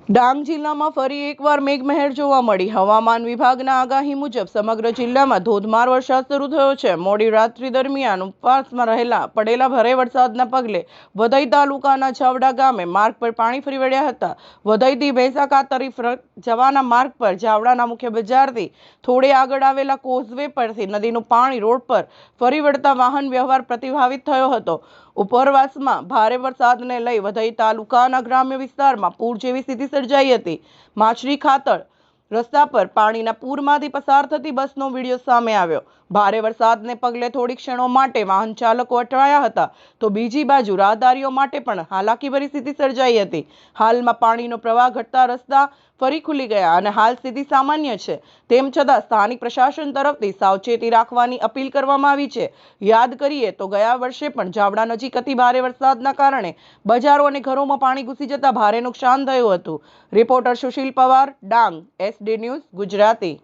ડાંગ જિલ્લામાં ફરી એકવાર મેઘમહેર જોવા મળી। હવામાન વિભાગના આગાહી મુજબ સમગ્ર જિલ્લામાં ધોધમાર વરસાદ શરૂ થયો છે। મોડી રાત્રિ દરમિયાન ઉપરવાસમાં પડેલા ભારે વરસાદના પગલે વઘઈ તાલુકાના જાવડા ગામે માર્ગ પર પાણી ફરી વળ્યા હતા। વઘઈથી ભેંસાકા તરફ જવાના માર્ગ પર જાવડાના મુખ્ય બજારથી થોડે આગળ આવેલા કોઝવે પરથી નદીનું પાણી રોડ પર ફરી વળતા વાહન વ્યવહાર પ્રભાવિત થયો હતો। ઉપરવાસમાં ભારે વરસાદને લઈ વઘઈ તાલુકાના ગ્રામ્ય વિસ્તારમાં પૂર જેવી સ્થિતિ સર્જાઈ હતી। માછલી ખાતર રસ્તા પર પાણીના પૂરમાંથી પસાર થતી બસનો વિડીયો સામે આવ્યો। ભારે વરસાદને પગલે થોડી ક્ષણો માટે વાહન ચાલકો અટવાયા હતા, તો બીજી બાજુ રાહદારીઓ માટે પણ હાલાકીભરી સ્થિતિ સર્જાઈ હતી। હાલમાં પાણીનો પ્રવાહ ઘટતા રસ્તા ફરી ખુલી ગયા અને હાલ સ્થિતિ સામાન્ય છે। તેમ છતાં સ્થાનિક પ્રશાસન તરફથી સાવચેતી રાખવાની અપીલ કરવામાં આવી છે। યાદ કરીએ તો ગયા વર્ષે પણ જાવડા નજીક અતિ ભારે વરસાદના કારણે બજારો અને ઘરોમાં પાણી ઘૂસી જતા ભારે નુકસાન થયું હતું। Reporter Sushil Pawar, Dang, SD news Gujarati.